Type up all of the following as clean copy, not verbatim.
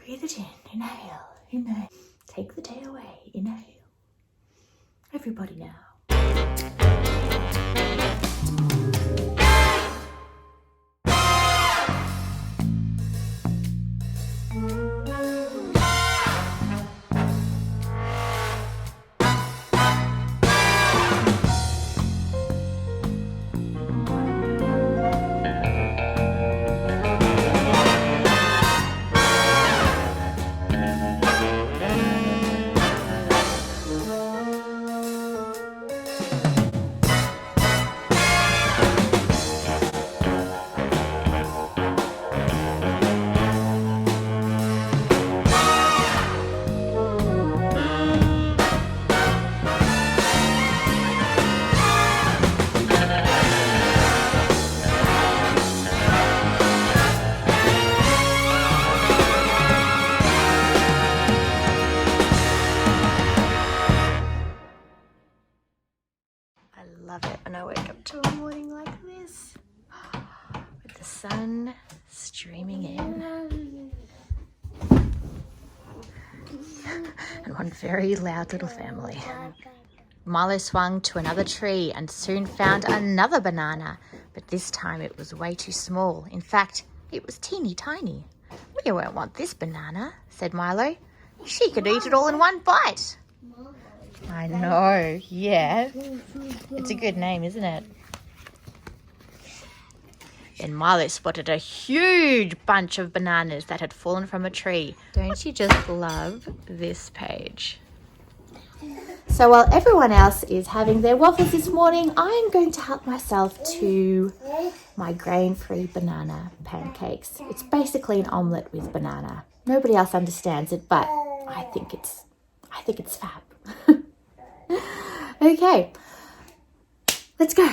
Breathe it in, inhale, inhale. Take the day away, inhale. Everybody now. Love it when I wake up to a morning like this with the sun streaming in and one very loud little family. Milo swung to another tree and soon found another banana, but this time it was way too small. In fact, it was teeny tiny. "We won't want this banana," said Milo. "She could eat it all in one bite." I know, yeah. It's a good name, isn't it? Then Milo spotted a huge bunch of bananas that had fallen from a tree. Don't you just love this page? So while everyone else is having their waffles this morning, I'm going to help myself to my grain-free banana pancakes. It's basically an omelette with banana. Nobody else understands it, but I think it's fab. Okay, let's go.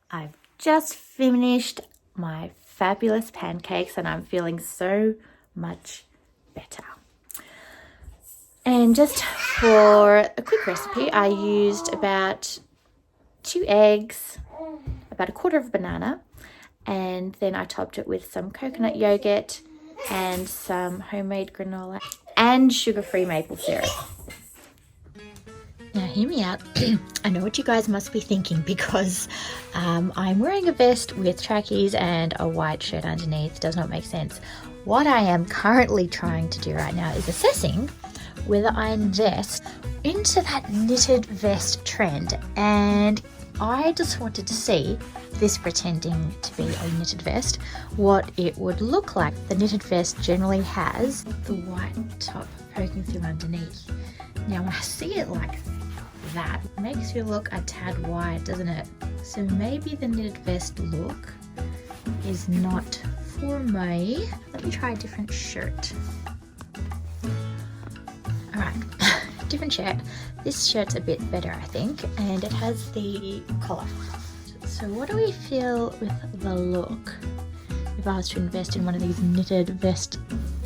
I've just finished my fabulous pancakes and I'm feeling so much better. And just for a quick recipe, I used about 2 eggs, about 1/4 of a banana, and then I topped it with some coconut yogurt and some homemade granola and sugar-free maple syrup. Now hear me out. I know what you guys must be thinking because I'm wearing a vest with trackies and a white shirt underneath. Does not make sense. What I am currently trying to do right now is assessing whether I invest into that knitted vest trend, and I just wanted to see this pretending to be a knitted vest, what it would look like. The knitted vest generally has the white top poking through underneath. Now when I see it like that, it makes you look a tad wide, doesn't it? So maybe the knitted vest look is not for me. Let me try a different shirt. Alright, different shirt. This shirt's a bit better, I think, and it has the collar. So what do we feel with the look if I was to invest in one of these knitted vest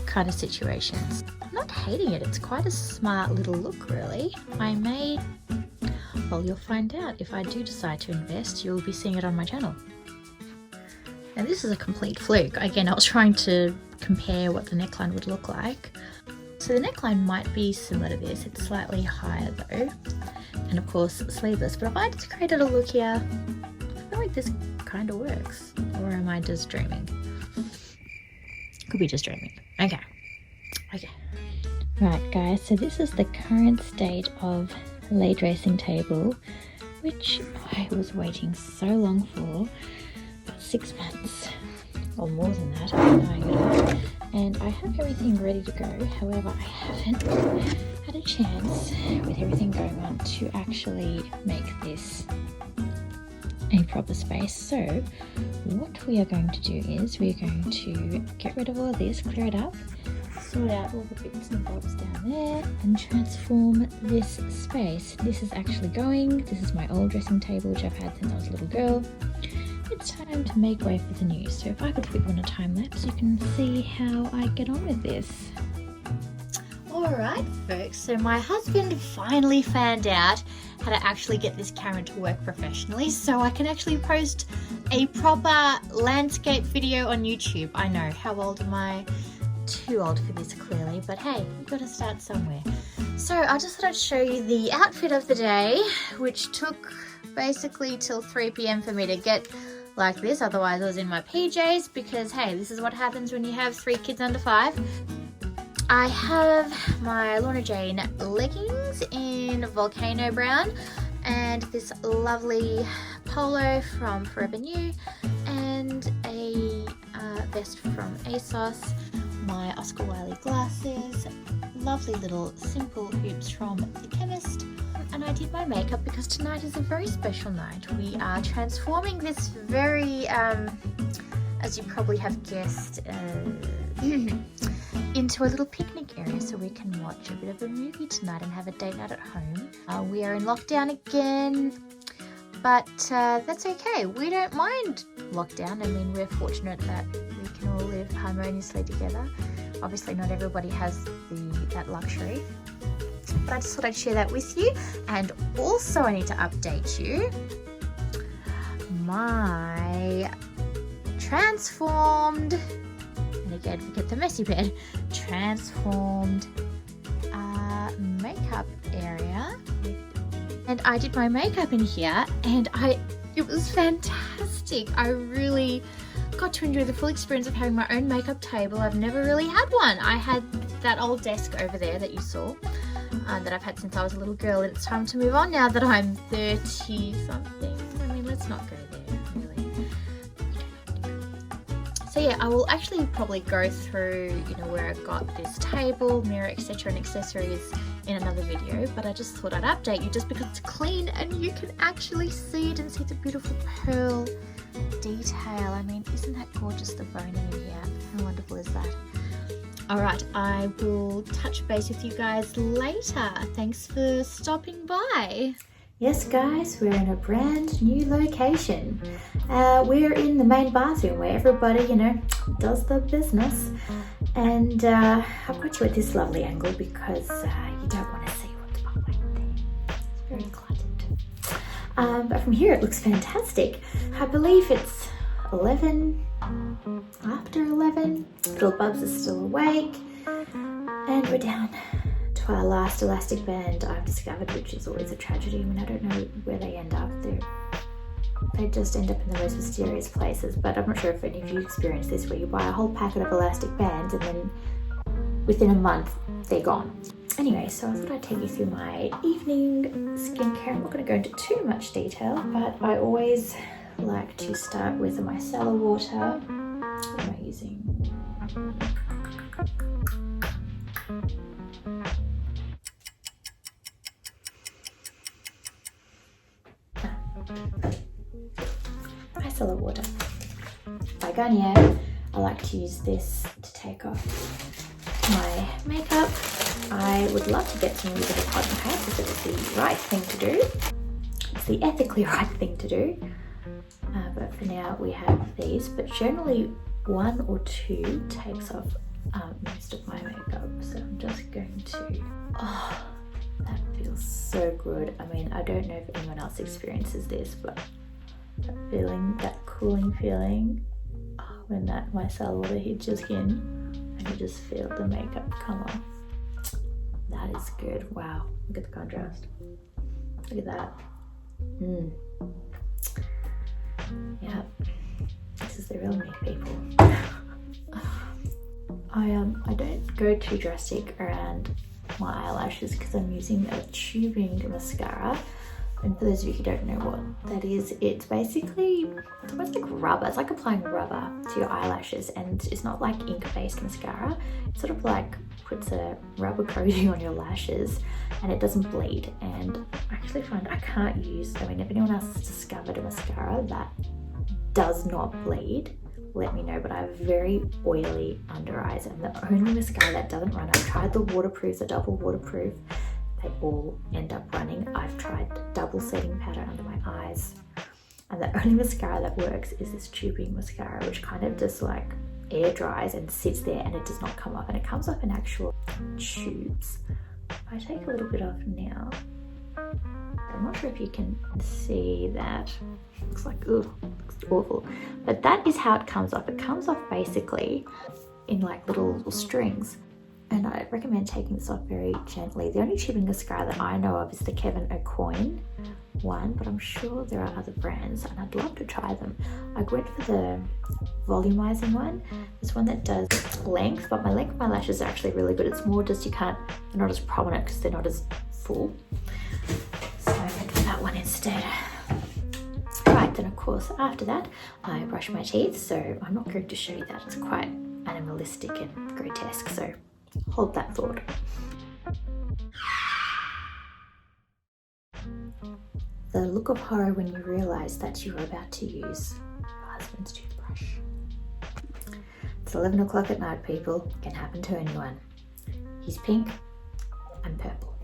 kind of situations? I'm not hating it. It's quite a smart little look, really. I may, well, you'll find out. If I do decide to invest, you'll be seeing it on my channel. And this is a complete fluke. Again, I was trying to compare what the neckline would look like. So the neckline might be similar to this, it's slightly higher though, and of course sleeveless, but if I just created a look here, I feel like this kind of works. Or am I just dreaming? Could be just dreaming. Okay. Right guys, so this is the current state of the lay dressing table, which I was waiting so long for, about 6 months or more than that. And I have everything ready to go. However, I haven't had a chance with everything going on to actually make this a proper space. So what we are going to do is we are going to get rid of all of this, clear it up, sort out all the bits and bobs down there, and transform this space. This is actually going. This is my old dressing table, which I've had since I was a little girl. It's time to make way for the new. So if I could put you on a time lapse, you can see how I get on with this. Alright folks, so my husband finally found out how to actually get this camera to work professionally, so I can actually post a proper landscape video on YouTube. I know, how old am I? Too old for this clearly, but hey, you've got to start somewhere. So I just thought I'd show you the outfit of the day, which took basically till 3 p.m. for me to get like this. Otherwise I was in my PJs, because hey, this is what happens when you have 3 kids under 5. I have my Lorna Jane leggings in volcano brown, and this lovely polo from Forever New, and a vest from ASOS, my Oscar Wiley glasses, lovely little simple hoops from The Chemist, and I did my makeup because tonight is a very special night. We are transforming this very, as you probably have guessed, into a little picnic area so we can watch a bit of a movie tonight and have a date night at home. We are in lockdown again, but that's okay. We don't mind lockdown. I mean, we're fortunate that we can all live harmoniously together. Obviously not everybody has that luxury, but I just thought I'd share that with you. And also I need to update you, my transformed, and again forget the messy bed, transformed makeup area, and I did my makeup in here, and it was fantastic. I really got to enjoy the full experience of having my own makeup table. I've never really had one. I had that old desk over there that you saw, that I've had since I was a little girl, and it's time to move on now that I'm 30 something. I mean, let's not go there, really. So yeah, I will actually probably go through, where I got this table, mirror, etc. and accessories in another video, but I just thought I'd update you just because it's clean and you can actually see it and see the beautiful pearl detail. I mean, isn't that gorgeous, the boning in here? How wonderful is that? Alright, I will touch base with you guys later. Thanks for stopping by. Yes guys, we're in a brand new location. We're in the main bathroom where everybody, does the business. And I've got you at this lovely angle because you don't want to see what's behind there. It's very cluttered. But from here it looks fantastic. I believe it's 11, after 11. Little Bubs is still awake. And we're down to our last elastic band I've discovered, which is always a tragedy. I mean, I don't know where they end up. They just end up in the most mysterious places, but I'm not sure if any of you experience this, where you buy a whole packet of elastic bands and then within a month they're gone. Anyway, so I thought I'd take you through my evening skincare. I'm not going to go into too much detail, but I always like to start with a micellar water. What am I using? Micellar water by Garnier. I like to use this to take off my makeup. I would love to get some really good cotton pads if it was the right thing to do. It's the ethically right thing to do. But for now we have these, but generally 1 or 2 takes off most of my makeup. So I'm just going to, oh, that feels so good. I mean, I don't know if anyone else experiences this, but that feeling, that cooling feeling, when that micellar water hits your skin, and you just feel the makeup come off. That is good. Wow, look at the contrast. Look at that. Yeah, this is the real me, people. I don't go too drastic around my eyelashes because I'm using a tubing mascara. And for those of you who don't know what that is, it's basically, it's almost like rubber. It's like applying rubber to your eyelashes, and it's not like ink-based mascara. It sort of like puts a rubber coating on your lashes and it doesn't bleed. And I actually find I can't use, I mean, if anyone else has discovered a mascara that does not bleed, let me know. But I have very oily under eyes, and the only mascara that doesn't run, I've tried the waterproof, the double waterproof, they all end up running. I've tried double setting powder under my eyes, and the only mascara that works is this tubing mascara, which kind of just like air dries and sits there and it does not come off, and it comes off in actual tubes. If I take a little bit off now, I'm not sure if you can see that. Looks like, ooh, looks awful. But that is how it comes off. It comes off basically in like little strings. And I recommend taking this off very gently. The only tubing mascara that I know of is the Kevin O'Coin one, but I'm sure there are other brands and I'd love to try them. I went for the volumizing one. This one that does length, but my length of my lashes are actually really good. It's more just they're not as prominent because they're not as full. So I went for that one instead. Right, then of course after that I brush my teeth, so I'm not going to show you that. It's quite animalistic and grotesque, so hold that thought. The look of horror when you realise that you are about to use your husband's toothbrush. It's 11 o'clock at night, people. It can happen to anyone. He's pink, I'm purple.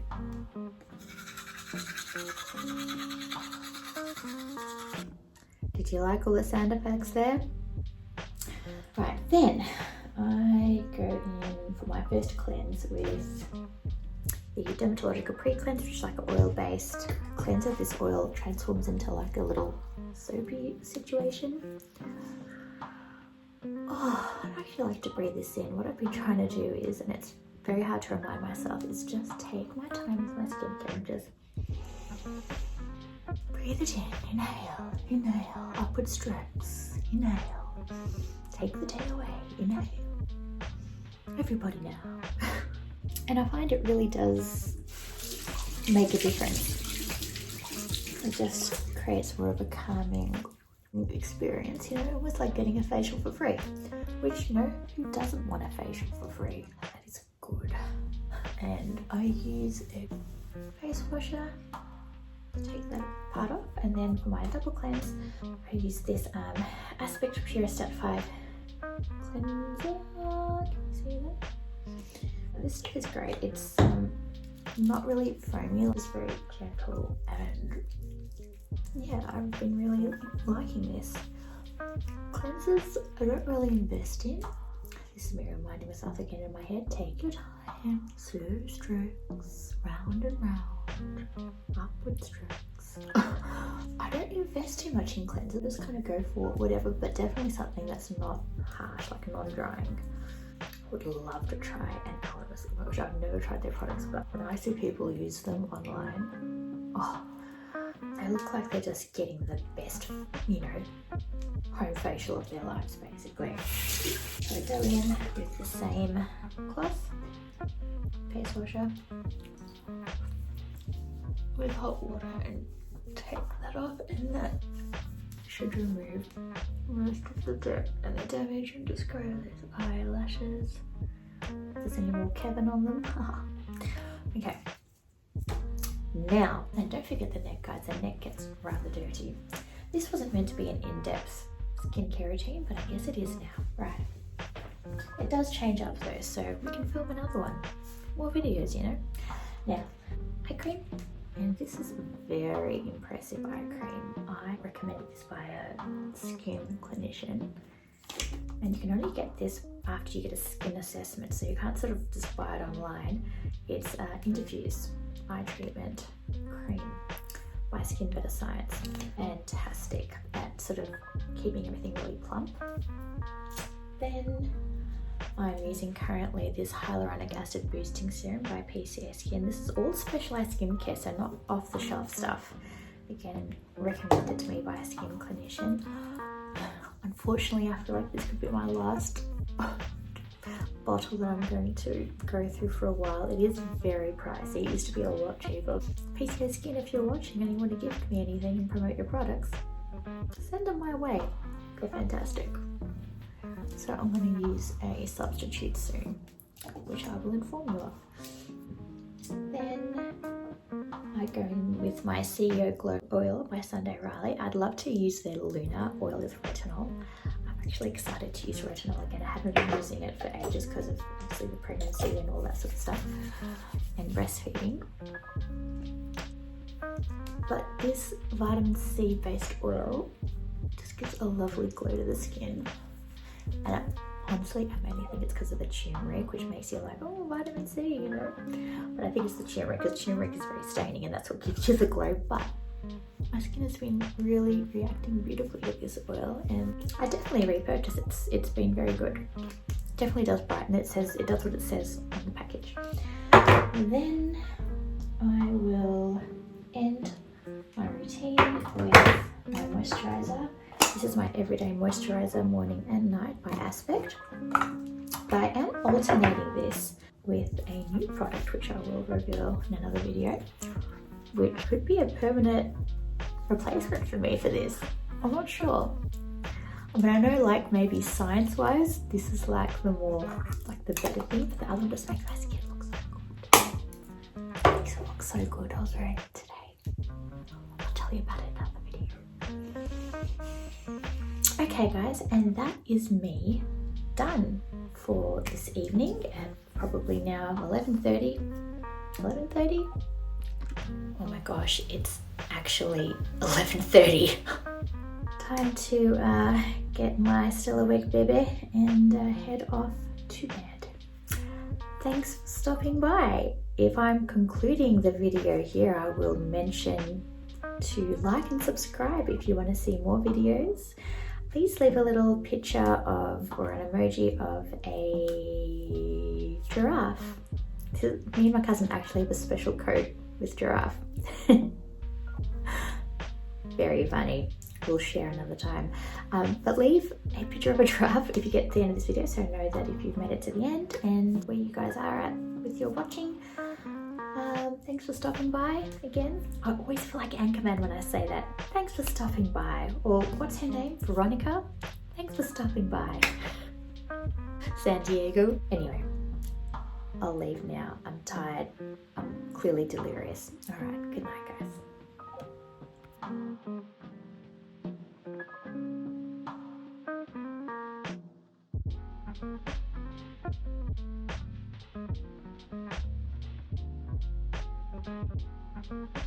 Did you like all the sound effects there? Right, then I go in for my first cleanse with the Dermalogica Precleanse, which is like an oil-based cleanser. This oil transforms into like a little soapy situation. Oh, I'd actually like to breathe this in. What I've been trying to do is, and it's very hard to remind myself, is just take my time with my skincare and just breathe it in. Inhale, inhale, upward strokes, inhale. Take the day away, inhale. Everybody now. And I find it really does make a difference. It just creates more of a calming experience, you know, almost like getting a facial for free. Which, you know, who doesn't want a facial for free? That is good. And I use a face washer to take that part off, and then for my double cleanse I use this Aspect Pure Step 5 cleanser. Can you see that? This is great. It's not really foamy, it's very gentle, and yeah, I've been really liking this. Cleansers I don't really invest in. This is me reminding myself again in my head, take your time, slow strokes, round and round, upward strokes. I don't invest too much in cleansers, just kind of go for whatever, but definitely something that's not harsh, like non-drying. Would love to try Anonymous, which I've never tried their products, but when I see people use them online, oh, they look like they're just getting the best, you know, home facial of their lives, basically. So I go in with the same cloth, face washer, with hot water, and take that off, and that should remove most of the dirt and the damage, and just grow those eyelashes. If there's any more Kevin on them. Okay. Now, and don't forget the neck, guys. The neck gets rather dirty. This wasn't meant to be an in-depth skincare routine, but I guess it is now. Right. It does change up though, so we can film another one. More videos, you know. Now, eye cream. And this is a very impressive eye cream. I recommended this by a skin clinician. And you can only get this after you get a skin assessment, so you can't sort of just buy it online. It's Interfuse Eye Treatment Cream by Skin Better Science. Fantastic at sort of keeping everything really plump. Then I'm using currently this Hyaluronic Acid Boosting Serum by PCA Skin. This is all specialized skincare, so not off-the-shelf stuff. Again, recommended to me by a skin clinician. Unfortunately, I feel like this could be my last bottle that I'm going to go through for a while. It is very pricey. It used to be a lot cheaper. PCA Skin, if you're watching and you want to gift me anything and promote your products, send them my way. They're fantastic. So I'm going to use a substitute soon, which I will inform you of. Then I go in with my CEO Glow Oil by Sunday Riley. I'd love to use their Luna oil with retinol. I'm actually excited to use retinol again. I haven't been using it for ages because of obviously the pregnancy and all that sort of stuff and breastfeeding. But this vitamin C based oil just gives a lovely glow to the skin. And honestly, I mainly think it's because of the turmeric, which makes you like, oh, vitamin C, you know. But I think it's the turmeric, because turmeric is very staining and that's what gives you the glow. But my skin has been really reacting beautifully with this oil, and I definitely repurchase it. It's been very good. Definitely does brighten. It does what it says on the package. And then I will end my routine with my moisturiser. This is my everyday moisturiser, morning and night by Aspect. But I am alternating this with a new product, which I will reveal in another video, which could be a permanent replacement for me for this. I'm not sure. I mean, I know like maybe science-wise, this is like the better thing, but the other one just makes my skin look so good. It makes it look so good. I was wearing it today. I'll tell you about it in another video. Okay guys, and that is me done for this evening at probably now 11:30. Oh my gosh, it's actually 11:30. Time to get my Stella Wig baby and head off to bed. Thanks for stopping by. If I'm concluding the video here, I will mention to like and subscribe if you want to see more videos. Please leave a little picture of, or an emoji of, a giraffe. Me and my cousin actually have a special code with giraffe. Very funny. We'll share another time. But leave a picture of a giraffe if you get to the end of this video, so I know that if you've made it to the end and where you guys are at with your watching. Thanks for stopping by again. I always feel like Anchorman when I say that. Thanks for stopping by. Or what's her name? Veronica? Thanks for stopping by. San Diego. Anyway, I'll leave now. I'm tired. I'm clearly delirious. All right, good night, guys. Thank you.